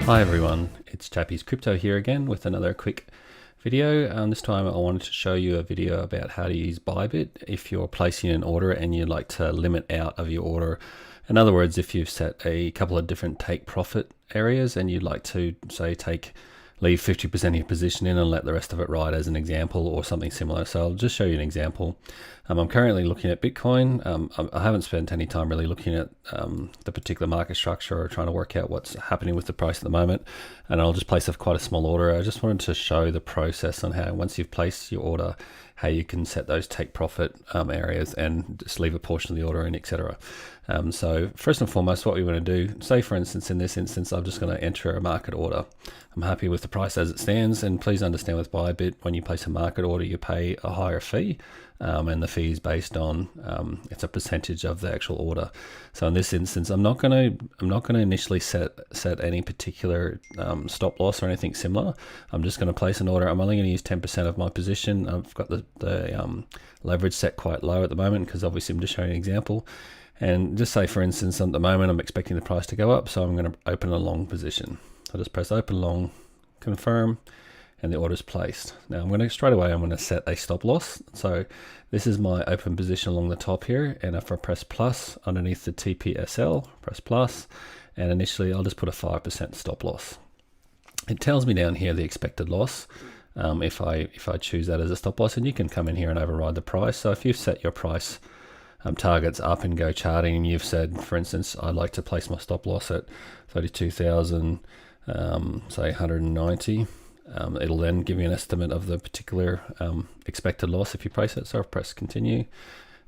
Hi everyone, it's Chappie's Crypto here again with another quick video. This time I wanted to show you a video about how to use Bybit if you're placing an order and you'd like to limit out of your order. In other words, if you've set a couple of different take profit areas and you'd like to say leave 50% of your position in and let the rest of it ride as an example or something similar. So I'll just show you an example. I'm currently looking at Bitcoin. I haven't spent any time really looking at the particular market structure or trying to work out what's happening with the price at the moment. And I'll just place quite a small order. I just wanted to show the process on how once you've placed your order, how you can set those take profit areas and just leave a portion of the order in, etc. So first and foremost, what we want to do, say for instance, in this instance, I'm just going to enter a market order. I'm happy with the price as it stands, and please understand with Bybit, when you place a market order, you pay a higher fee, and the fee is based on it's a percentage of the actual order. So in this instance, I'm not going to initially set any particular stop loss or anything similar. I'm just going to place an order. I'm only going to use 10% of my position. I've got the leverage set quite low at the moment because obviously I'm just showing an example. And just say for instance, at the moment I'm expecting the price to go up, so I'm going to open a long position. I'll just press open long, confirm, and the order's placed. Now I'm going to set a stop loss. So this is my open position along the top here, and if I press plus underneath the TPSL, press plus, and initially I'll just put a 5% stop loss. It tells me down here the expected loss if I choose that as a stop loss, and you can come in here and override the price. So if you've set your price targets up and go charting, and you've said, for instance, I'd like to place my stop loss at 32,000, say 190. It'll then give you an estimate of the particular expected loss if you place it. So I'll press continue.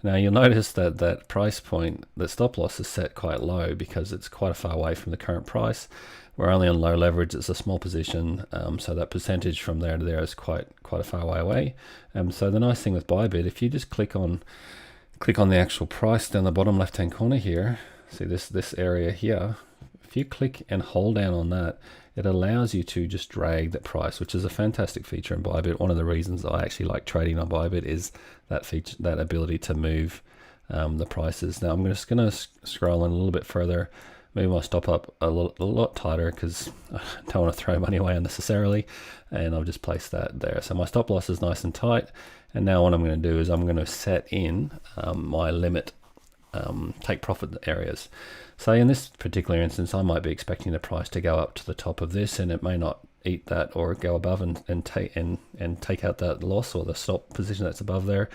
Now you'll notice that that price point, the stop loss is set quite low because it's quite far away from the current price. We're only on low leverage, it's a small position, so that percentage from there to there is quite a far way away. So the nice thing with Bybit, if you just click on the actual price down the bottom left hand corner here, see this area here, if you click and hold down on that, it allows you to just drag that price, which is a fantastic feature in Bybit. One of the reasons I actually like trading on Bybit is that feature, that ability to move the prices. Now I'm just going to scroll in a little bit further, move my stop up a lot tighter because I don't want to throw money away unnecessarily, and I'll just place that there. So my stop loss is nice and tight, and now what I'm going to do is I'm going to set in my limit take profit areas. So in this particular instance, I might be expecting the price to go up to the top of this, and it may not eat that or go above and take out that loss or the stop position that's above there.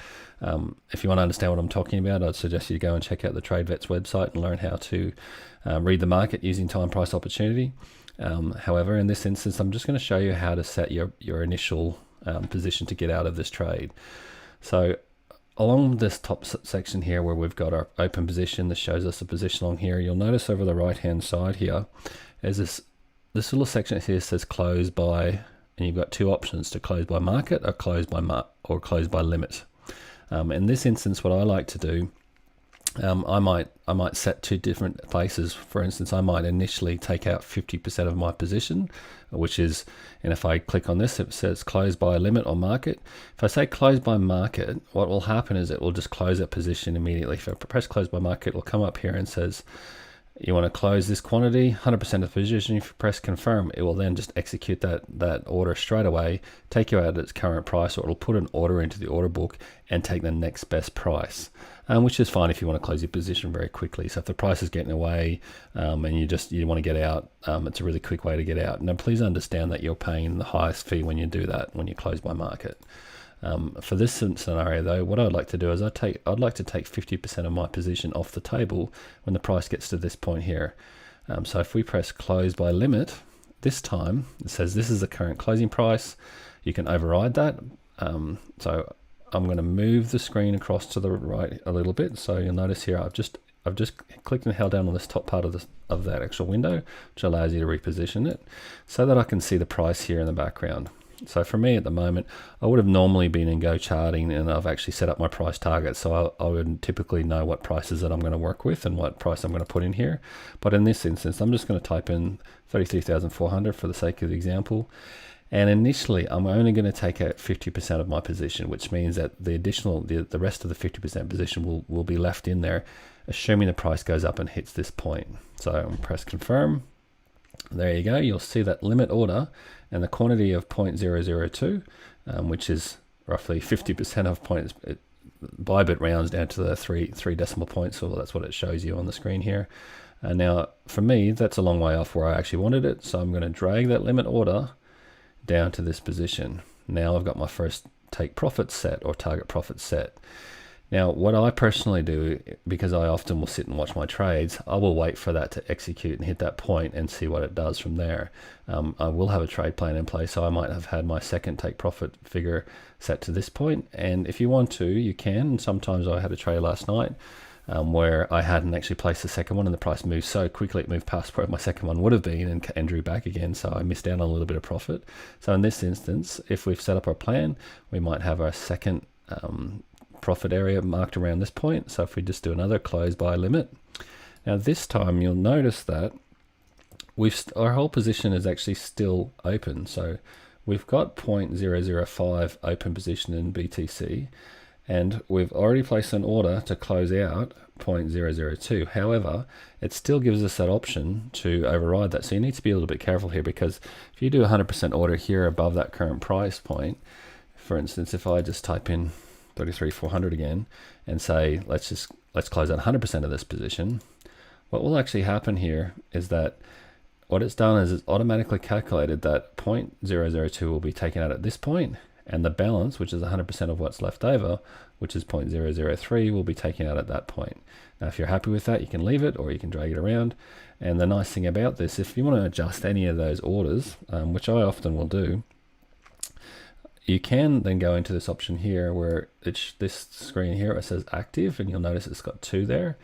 If you want to understand what I'm talking about, I'd suggest you go and check out the TradeVets website and learn how to read the market using time price opportunity. However, in this instance, I'm just going to show you how to set your initial position to get out of this trade. So along this top section here where we've got our open position, this shows us a position along here. You'll notice over the right hand side here is this little section here says close by, and you've got two options: to close by market or close by limit. In this instance, what I like to do, I might set two different places. For instance, I might initially take out 50% of my position, which is, and if I click on this, it says close by limit or market. If I say close by market, what will happen is it will just close that position immediately. If I press close by market, it will come up here and says you want to close this quantity, 100% of the position. If you press confirm, it will then just execute that order straight away, take you out at its current price, or it'll put an order into the order book and take the next best price, which is fine if you want to close your position very quickly. So if the price is getting away and you want to get out, it's a really quick way to get out. Now please understand that you're paying the highest fee when you do that, when you close by market. For this scenario though, what I'd like to do is I'd like to take 50% of my position off the table when the price gets to this point here. So if we press close by limit, this time it says this is the current closing price. You can override that. So I'm going to move the screen across to the right a little bit. So you'll notice here I've just clicked and held down on this top part of that actual window, which allows you to reposition it so that I can see the price here in the background. So for me at the moment, I would have normally been in Go charting, and I've actually set up my price target. So I would typically know what prices that I'm going to work with and what price I'm going to put in here. But in this instance, I'm just going to type in 33,400 for the sake of the example. And initially, I'm only going to take out 50% of my position, which means that the rest of the 50% position will be left in there, assuming the price goes up and hits this point. So I'm press confirm. There you go. You'll see that limit order and the quantity of 0.002, which is roughly 50% of points. Bybit rounds down to the three decimal points, so that's what it shows you on the screen here. And now for me, that's a long way off where I actually wanted it, so I'm going to drag that limit order down to this position. Now I've got my first take profit set or target profit set. Now what I personally do, because I often will sit and watch my trades, I will wait for that to execute and hit that point and see what it does from there. I will have a trade plan in place, so I might have had my second take profit figure set to this point, and if you want to, you can. Sometimes I had a trade last night where I hadn't actually placed the second one and the price moved so quickly it moved past where my second one would have been and drew back again, so I missed out on a little bit of profit. So in this instance, if we've set up our plan, we might have our second profit area marked around this point. So if we just do another close by limit, now this time you'll notice that our whole position is actually still open. So we've got 0.005 open position in BTC, and we've already placed an order to close out 0.002. However, it still gives us that option to override that. So you need to be a little bit careful here, because if you do 100% order here above that current price point, for instance, if I just type in 33,400 again and say let's close out 100% of this position, what will actually happen here is that what it's done is it's automatically calculated that 0.002 will be taken out at this point, and the balance, which is 100% of what's left over, which is 0.003, will be taken out at that point. Now if you're happy with that, you can leave it or you can drag it around. And the nice thing about this, if you want to adjust any of those orders, which I often will do, you can then go into this option here where this screen here, it says active, and you'll notice it's got 2 there.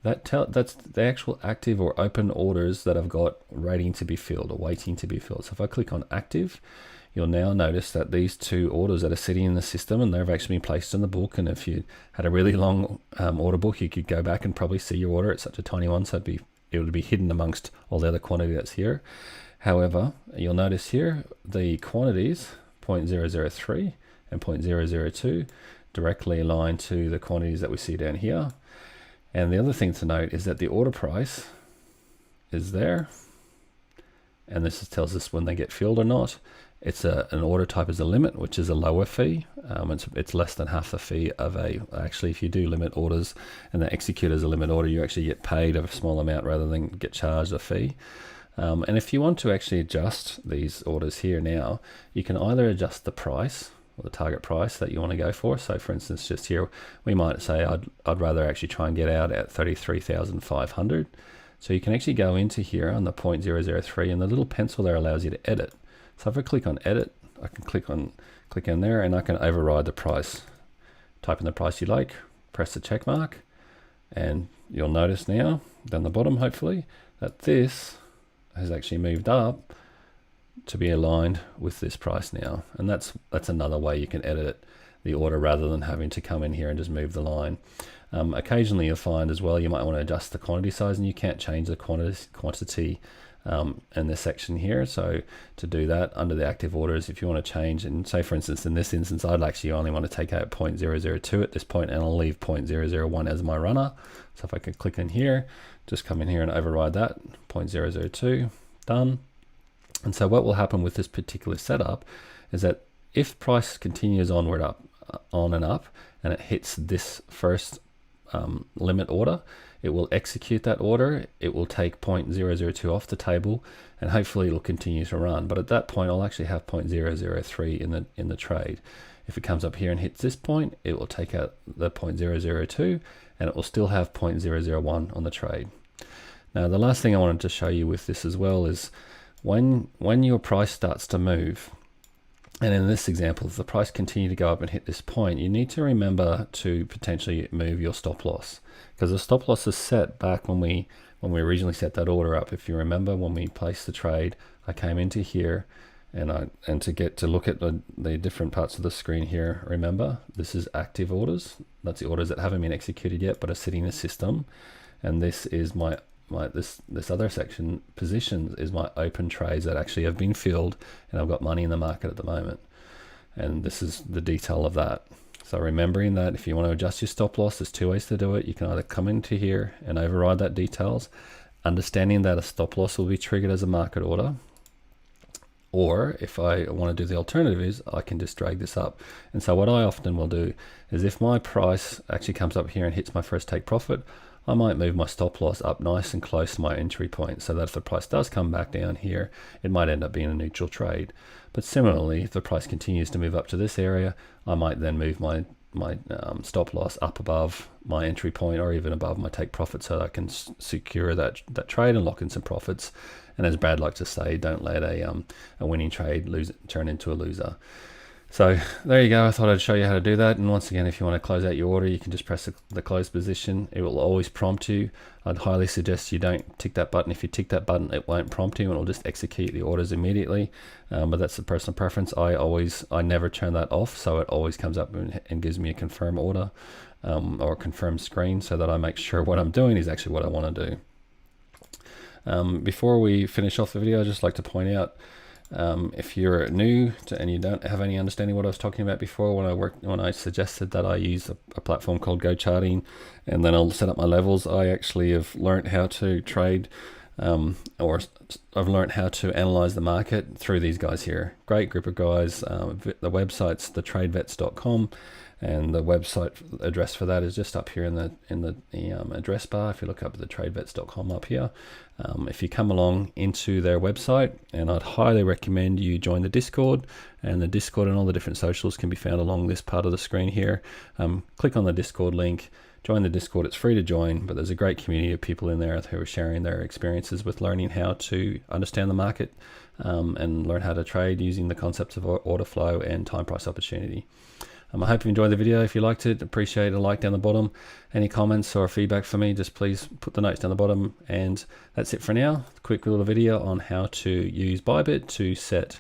That's the actual active or open orders that I've got waiting to be filled or waiting to be filled. So if I click on active, you'll now notice that these 2 orders that are sitting in the system, and they've actually been placed in the book, and if you had a really long order book, you could go back and probably see your order. It's such a tiny one, so it would be hidden amongst all the other quantity that's here. However, you'll notice here the quantities 0.003 and 0.002 directly align to the quantities that we see down here. And the other thing to note is that the order price is there, and this tells us when they get filled or not. It's an order type as a limit, which is a lower fee. It's less than half the fee of actually if you do limit orders and they execute as a limit order, you actually get paid a small amount rather than get charged a fee. And if you want to actually adjust these orders here now, you can either adjust the price or the target price that you want to go for. So for instance, just here, we might say I'd rather actually try and get out at 33,500. So you can actually go into here on the 0.003, and the little pencil there allows you to edit. So if I click on edit, I can click in there and I can override the price. Type in the price you like, press the check mark, and you'll notice now down the bottom, hopefully, that this has actually moved up to be aligned with this price now. And that's another way you can edit the order rather than having to come in here and just move the line. Occasionally you'll find as well, you might want to adjust the quantity size, and you can't change the quantity in this section here. So to do that, under the active orders, if you want to change, and say for instance in this instance I'd actually only want to take out 0.002 at this point, and I'll leave 0.001 as my runner. So if I could click in here, just come in here and override that, 0.002, done. And so what will happen with this particular setup is that if price continues onward on and up, and it hits this first limit order, it will execute that order, it will take 0.002 off the table, and hopefully it'll continue to run. But at that point, I'll actually have 0.003 in the trade. If it comes up here and hits this point, it will take out the 0.002, and it will still have 0.001 on the trade. Now, the last thing I wanted to show you with this as well is when your price starts to move, and in this example, if the price continue to go up and hit this point, you need to remember to potentially move your stop loss, because the stop loss is set back when we originally set that order up. If you remember, when we placed the trade, I came into here and to get to look at the different parts of the screen here. Remember, this is active orders. That's the orders that haven't been executed yet but are sitting in the system, and this is this other section, positions, is my open trades that actually have been filled, and I've got money in the market at the moment. And this is the detail of that. So remembering that if you want to adjust your stop loss, there's 2 ways to do it. You can either come into here and override that details, understanding that a stop loss will be triggered as a market order. Or if I want to do the alternative is I can just drag this up. And so what I often will do is if my price actually comes up here and hits my first take profit, I might move my stop loss up nice and close to my entry point so that if the price does come back down here, it might end up being a neutral trade. But similarly, if the price continues to move up to this area, I might then move my stop loss up above my entry point or even above my take profit so that I can secure that trade and lock in some profits. And as Brad likes to say, don't let a winning trade turn into a loser. So there you go. I thought I'd show you how to do that. And once again, if you want to close out your order, you can just press the close position. It will always prompt you. I'd highly suggest you don't tick that button. If you tick that button, it won't prompt you and it'll just execute the orders immediately. But that's a personal preference. I never turn that off. So it always comes up and gives me a confirm order or a confirm screen so that I make sure what I'm doing is actually what I want to do. Before we finish off the video, I'd just like to point out, if you're new and you don't have any understanding what I was talking about before, when I suggested that I use a platform called Go Charting and then I'll set up my levels, I actually have learned how to trade or I've learned how to analyze the market through these guys here. Great group of guys. The website's thetradevets.com. And the website address for that is just up here in the address bar. If you look up at thetradevets.com up here, if you come along into their website, and I'd highly recommend you join the Discord, and the Discord and all the different socials can be found along this part of the screen here. Click on the Discord link, join the Discord. It's free to join, but there's a great community of people in there who are sharing their experiences with learning how to understand the market and learn how to trade using the concepts of order flow and time price opportunity. I hope you enjoyed the video. If you liked it, appreciate a like down the bottom. Any comments or feedback for me, just please put the notes down the bottom. And that's it for now. Quick little video on how to use Bybit to set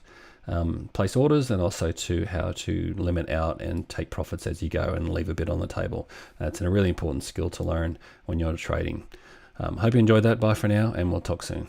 place orders and also to how to limit out and take profits as you go and leave a bit on the table. That's a really important skill to learn when you're trading. Hope you enjoyed that. Bye for now, and we'll talk soon.